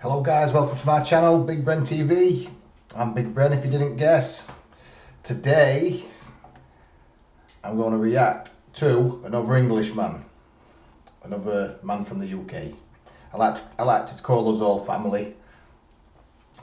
Hello guys, welcome to my channel, Big Bren TV. I'm Big Bren if you didn't guess. Today, I'm going to react to another Englishman. Another man from the UK. I like to call us all family.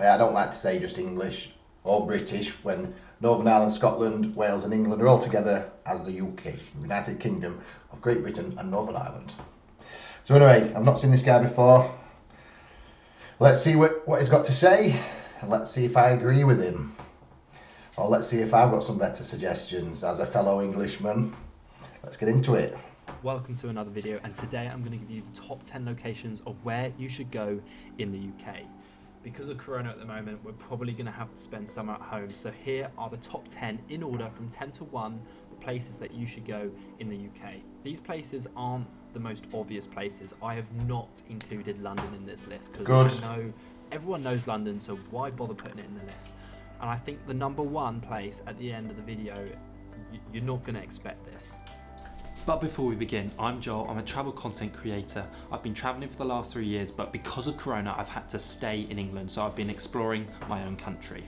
I don't like to say just English or British when Northern Ireland, Scotland, Wales and England are all together as the UK, United Kingdom of Great Britain and Northern Ireland. So anyway, I've not seen this guy before. Let's see what he's got to say, and let's see if I agree with him. Or let's see if I've got some better suggestions as a fellow Englishman. Let's get into it. Welcome to another video, and today I'm going to give you the top 10 locations of where you should go in the UK. Because of Corona at the moment, we're probably going to have to spend summer at home, so here are the top 10 in order from 10 to 1, the places that you should go in the UK. These places aren't the most obvious places. I have not included London in this list because I know everyone knows London, so why bother putting it in the list? And I think the number one place at the end of the video, you're not going to expect this. But before we begin, I'm Joel, I'm a travel content creator. I've been traveling for the last 3 years, but because of Corona, I've had to stay in England, so I've been exploring my own country.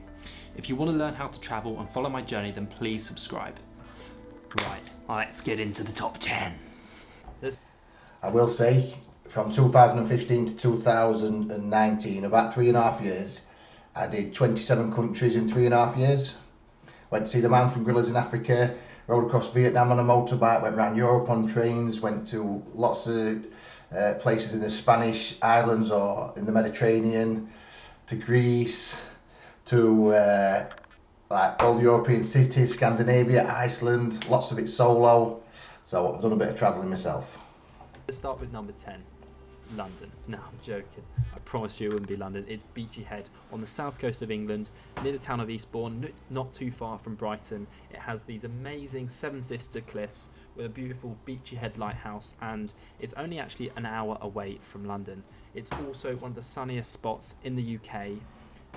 If you want to learn how to travel and follow my journey, then please subscribe. Right, let's get into the top 10. I will say, from 2015 to 2019, about 3.5 years, I did 27 countries in 3.5 years. Went to see the mountain gorillas in Africa, rode across Vietnam on a motorbike, went around Europe on trains, went to lots of places in the Spanish islands or in the Mediterranean, to Greece, to like all the European cities, Scandinavia, Iceland, lots of it solo. So I've done a bit of travelling myself. Let's start with number 10, London. No, I'm joking. I promise you it wouldn't be London. It's Beachy Head on the south coast of England, near the town of Eastbourne, not too far from Brighton. It has these amazing Seven Sister cliffs with a beautiful Beachy Head lighthouse, and it's only actually an hour away from London. It's also one of the sunniest spots in the UK,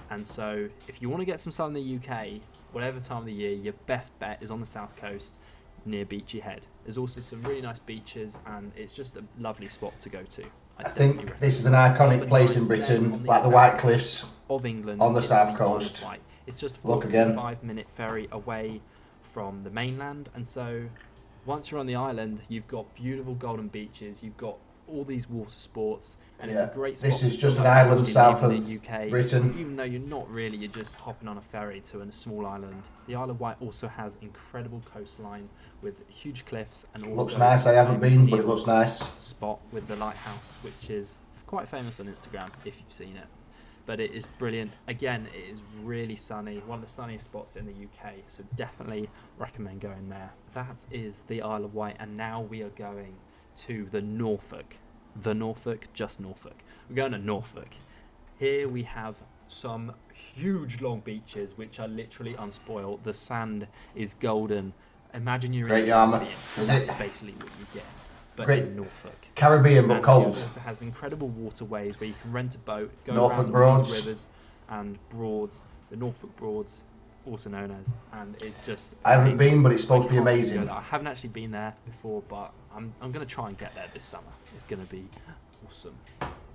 and so if you want to get some sun in the UK, whatever time of the year, your best bet is on the south coast, near Beachy Head. There's also some really nice beaches, and it's just a lovely spot to go to. I think this is an iconic place in Britain, like the White Cliffs of England on the south coast. It's just a 45-minute ferry away from the mainland, and so once you're on the island, you've got beautiful golden beaches, you've got all these water sports, and it's a great spot. This is just an island south of the UK, Britain. Even though you're not really, you're just hopping on a ferry to a small island. The Isle of Wight also has incredible coastline with huge cliffs, and also looks nice. I haven't been, but it looks nice. Spot with the lighthouse, which is quite famous on Instagram if you've seen it. But it is brilliant. Again, it is really sunny, one of the sunniest spots in the UK, so definitely recommend going there. That is the Isle of Wight, and now we are going to the Norfolk. Just Norfolk. We're going to Norfolk. Here we have some huge long beaches which are literally unspoiled. The sand is golden. Imagine you're Great in Yarmouth. That's basically what you get. But Great in Norfolk. Caribbean, but cold. It also has incredible waterways where you can rent a boat, go Norfolk around Broads. all these rivers and Broads, the Norfolk Broads, also known as, and it's just I haven't amazing. been, but it's supposed to be I can't wait to amazing. go there. I haven't actually been there before, but I'm going to try and get there this summer. It's going to be awesome.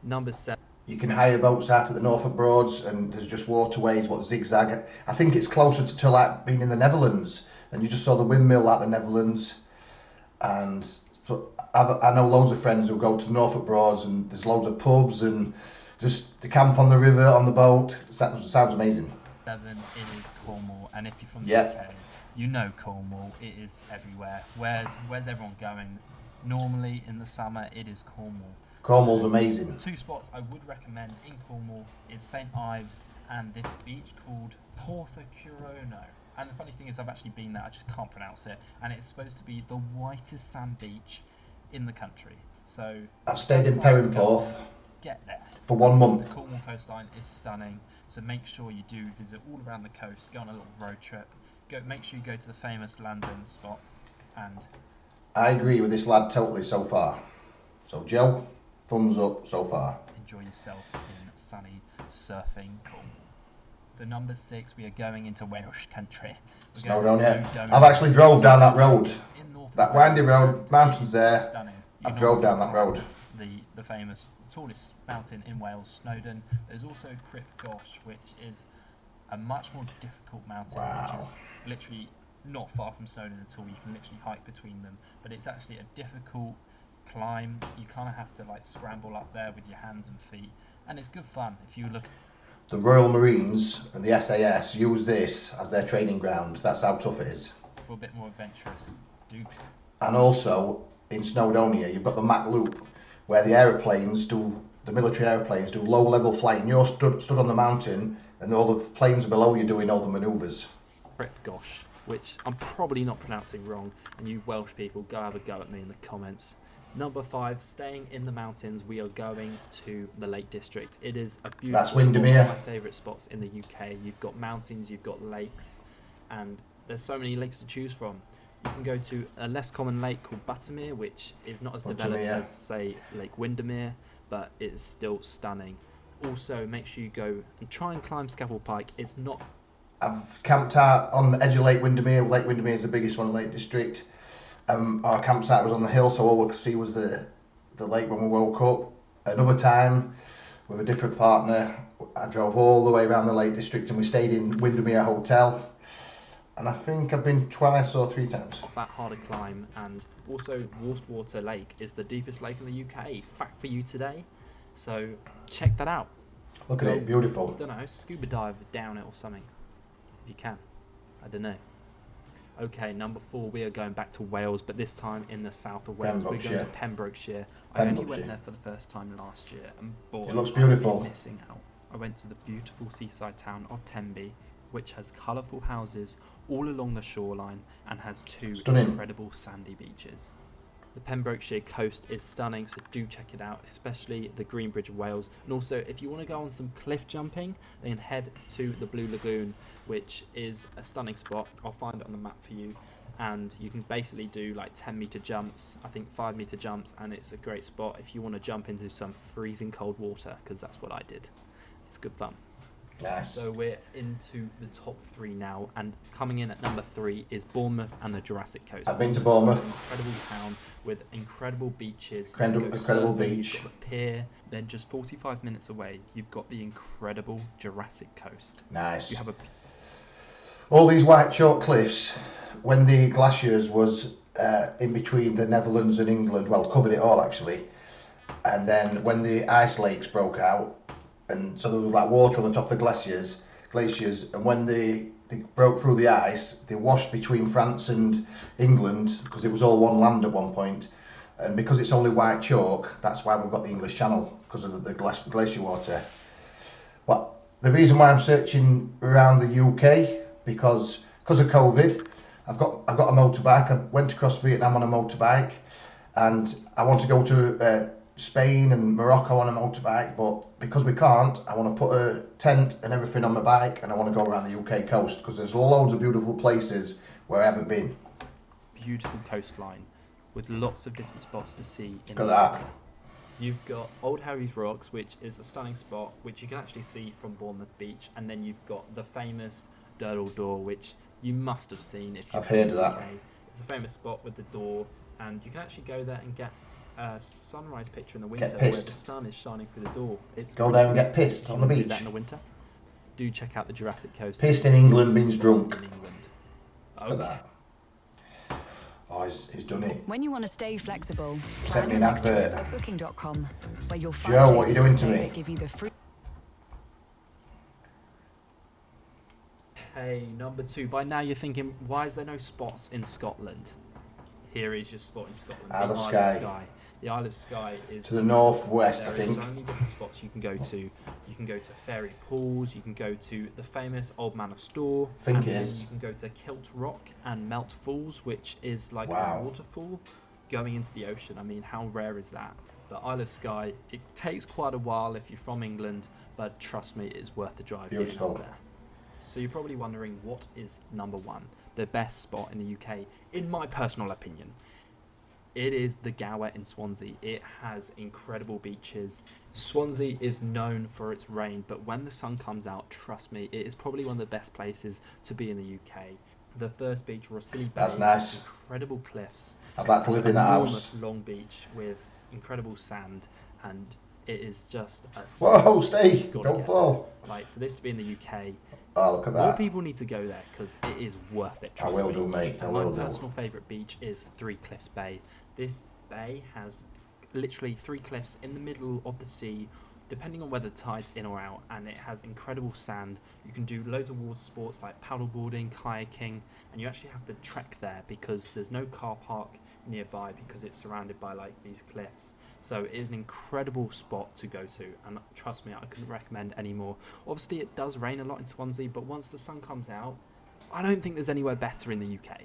Number 7. You can hire boats out at the Norfolk Broads, and there's just waterways, what zigzag. I think it's closer to like being in the Netherlands, and you just saw the windmill like the Netherlands. And so I know loads of friends who go to the Norfolk Broads, and there's loads of pubs and just to camp on the river on the boat. Sounds amazing. 7, it is Cornwall, and if you're from the UK, you know Cornwall. It is everywhere. Where's everyone going? Normally in the summer, it is Cornwall. Cornwall's amazing. The 2 spots I would recommend in Cornwall is St Ives and this beach called Porthcurno. And the funny thing is, I've actually been there. I just can't pronounce it, and it's supposed to be the whitest sand beach in the country. So I've stayed in Perranporth. Get there. For 1 month. The Cornwall coastline is stunning, so make sure you do visit all around the coast, go on a little road trip, make sure you go to the famous Land's End spot, and... I agree with this lad totally so far. So Joe, thumbs up so far. Enjoy yourself in sunny surfing Cornwall. So number 6, we are going into Welsh country. Snow down here. I've actually drove down that road. That windy road, mountains there. I've drove down that road. The famous the tallest mountain in Wales, Snowdon. There's also Crib Goch, which is a much more difficult mountain, which is literally not far from Snowdon at all. You can literally hike between them, but it's actually a difficult climb. You kind of have to like scramble up there with your hands and feet, and it's good fun if you look. The Royal Marines and the SAS use this as their training ground. That's how tough it is. For a bit more adventurous, And also in Snowdonia, you've got the Mach Loop, where the military aeroplanes do low-level flight. You're stood on the mountain, and all the planes below you doing all the manoeuvres. Crib Goch, which I'm probably not pronouncing wrong, and you Welsh people, go have a go at me in the comments. Number 5, staying in the mountains, we are going to the Lake District. It is a beautiful That's Windermere. One of my favourite spots in the UK. You've got mountains, you've got lakes, and there's so many lakes to choose from. You can go to a less common lake called Buttermere, which is not as developed as, say, Lake Windermere, but it's still stunning. Also, make sure you go and try and climb Scafell Pike. It's not... I've camped out on the edge of Lake Windermere. Lake Windermere is the biggest one in the Lake District. Our campsite was on the hill, so all we could see was the lake when we woke up. Another time, with a different partner, I drove all the way around the Lake District and we stayed in Windermere Hotel. And I think I've been twice or 3 times. That hard to climb, and also Wastwater Lake is the deepest lake in the UK. Fact for you today. So check that out. Look at it, beautiful. I don't know, scuba dive down it or something. If you can. I don't know. Okay, number 4, we are going back to Wales, but this time in the south of Wales. We're going to Pembrokeshire. I only went there for the first time last year, and boy, it looks beautiful. I'm missing out. I went to the beautiful seaside town of Tenby, which has colourful houses all along the shoreline and has 2 incredible sandy beaches. The Pembrokeshire coast is stunning, so do check it out, especially the Green Bridge of Wales. And also, if you want to go on some cliff jumping, then head to the Blue Lagoon, which is a stunning spot. I'll find it on the map for you. And you can basically do like 10-metre jumps, I think 5-metre jumps, and it's a great spot if you want to jump into some freezing cold water, because that's what I did. It's good fun. Nice. So we're into the top 3 now, and coming in at number 3 is Bournemouth and the Jurassic Coast. I've been to Bournemouth. Incredible town with incredible beaches. Incredible beach. You've got the pier. Then just 45 minutes away, you've got the incredible Jurassic Coast. Nice. You have all these white chalk cliffs. When the glaciers was in between the Netherlands and England, well, covered it all actually. And then when the ice lakes broke out, and so there was like water on the top of the glaciers, and when they broke through the ice, they washed between France and England, because it was all one land at one point. And because it's only white chalk, that's why we've got the English Channel, because of the glacier water. But the reason why I'm searching around the UK, because of COVID, I've got a motorbike. I went across Vietnam on a motorbike, and I want to go to Spain and Morocco on a motorbike, but because we can't, I want to put a tent and everything on my bike, and I want to go around the UK coast, because there's loads of beautiful places where I haven't been. Beautiful coastline with lots of different spots to see. Look at that. You've got Old Harry's Rocks, which is a stunning spot, which you can actually see from Bournemouth Beach, and then you've got the famous Durdle Door, which you must have seen if you've I've heard of that. It's a famous spot with the door, and you can actually go there and get a sunrise picture in the winter Get where pissed. the sun is shining through the door. Go there and get pissed on the Do beach. that in the winter. Do check out the Jurassic Coast. Pissed in England means drunk. In England. Look at that. Oh, he's done it. When you want to stay flexible, Send plan me your an next trip advert. at Booking.com, where you'll find Joe, what are you places doing to stay me? that give you the free. Hey, number 2. By now you're thinking, why is there no spots in Scotland? Here is your spot in Scotland. Isle the of Isle Skye. of Skye. The Isle of Skye is To the northwest, I there are think. so many different spots you can go to. You can go to Fairy Pools, you can go to the famous Old Man of Storr, Think and it then is. you can go to Kilt Rock and Melt Falls, which is like Wow. a waterfall going into the ocean. I mean, how rare is that? But Isle of Skye, it takes quite a while if you're from England, but trust me, it is worth the drive getting Beautiful. up there. So you're probably wondering, what is number 1, the best spot in the UK? In my personal opinion, it is the Gower in Swansea. It has incredible beaches. Swansea is known for its rain, but when the sun comes out, trust me, it is probably one of the best places to be in the UK. The first beach, Rossili Bay, That's nice. incredible cliffs. I'd like to live in that Enormous house. long beach with incredible sand, and It is just a Whoa, stay! You've gotta Don't get fall. there. Like, for this to be in the UK, Oh, look at more that. people need to go there because it is worth it. I Trust will me. do, mate. I And will my do. personal favourite beach is Three Cliffs Bay. This bay has literally 3 cliffs in the middle of the sea, depending on whether the tide's in or out, and it has incredible sand. You can do loads of water sports like paddleboarding, kayaking, and you actually have to trek there because there's no car park nearby because it's surrounded by like these cliffs. So it is an incredible spot to go to, and trust me, I couldn't recommend any more. Obviously it does rain a lot in Swansea, but once the sun comes out, I don't think there's anywhere better in the UK.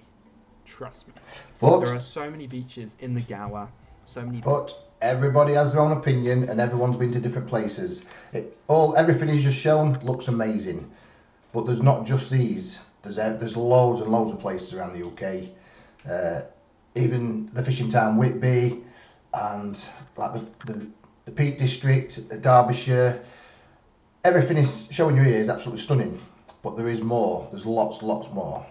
Trust me. There are so many beaches in the Gower, so many. But everybody has their own opinion, and everyone's been to different places. Everything he's just shown looks amazing, but there's not just these. There's loads and loads of places around the UK. Even the fishing town Whitby, and like the Peak District, Derbyshire. Everything is showing you here is absolutely stunning, but there is more. There's lots more.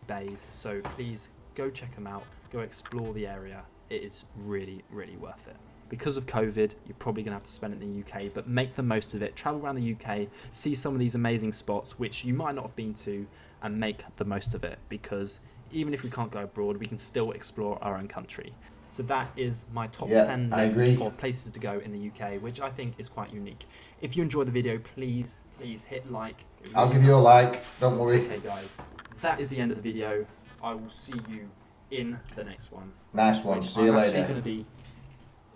Bays, so please go check them out. Go explore the area. It is really worth it. Because of COVID, you're probably going to have to spend it in the UK, but make the most of it. Travel around the UK, see some of these amazing spots which you might not have been to, and make the most of it, because even if we can't go abroad, we can still explore our own country. So that is my top 10 list of places to go in the UK, which I think is quite unique. If you enjoyed the video, please hit like. I'll give you a like, don't worry. Okay guys, that is the end of the video. I will see you in the next one. Nice one, see you later. I'm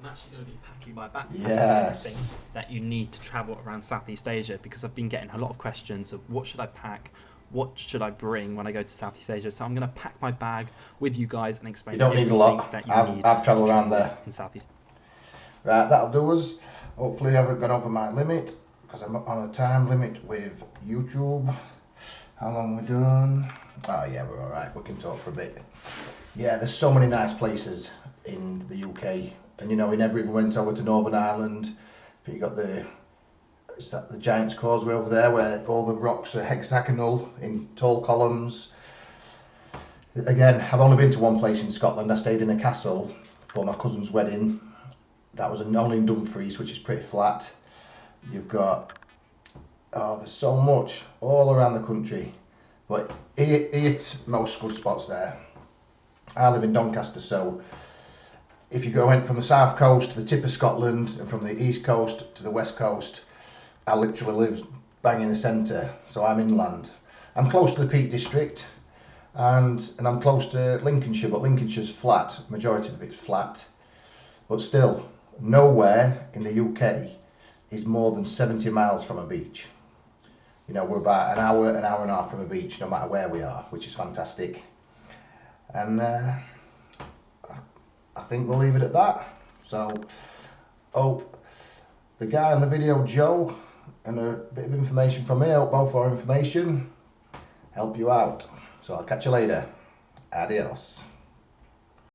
actually going to be packing my backpack with Yes. everything that you need to travel around Southeast Asia, because I've been getting a lot of questions of what should I pack, what should I bring when I go to Southeast Asia. So I'm going to pack my bag with you guys and explain You don't need a lot. that you need. I've travelled around there. In Southeast. Right, that'll do us. Hopefully I haven't gone over my limit, because I'm on a time limit with YouTube. How long we done? Oh yeah, we're alright, we can talk for a bit. Yeah, there's so many nice places in the UK. And you know, we never even went over to Northern Ireland. You got the Giant's Causeway over there, where all the rocks are hexagonal in tall columns. Again, I've only been to one place in Scotland. I stayed in a castle for my cousin's wedding. That was only in Dumfries, which is pretty flat. You've got, there's so much all around the country. But most good spots there. I live in Doncaster, so if you went from the south coast to the tip of Scotland, and from the east coast to the west coast, I literally live bang in the centre, so I'm inland. I'm close to the Peak District, and I'm close to Lincolnshire, but Lincolnshire's flat, majority of it's flat. But still, nowhere in the UK is more than 70 miles from a beach. You know, we're about an hour and a half from a beach, no matter where we are, which is fantastic. And I think we'll leave it at that. So, hope the guy on the video, Joe, and a bit of information from me, I hope both our information help you out. So I'll catch you later. Adios.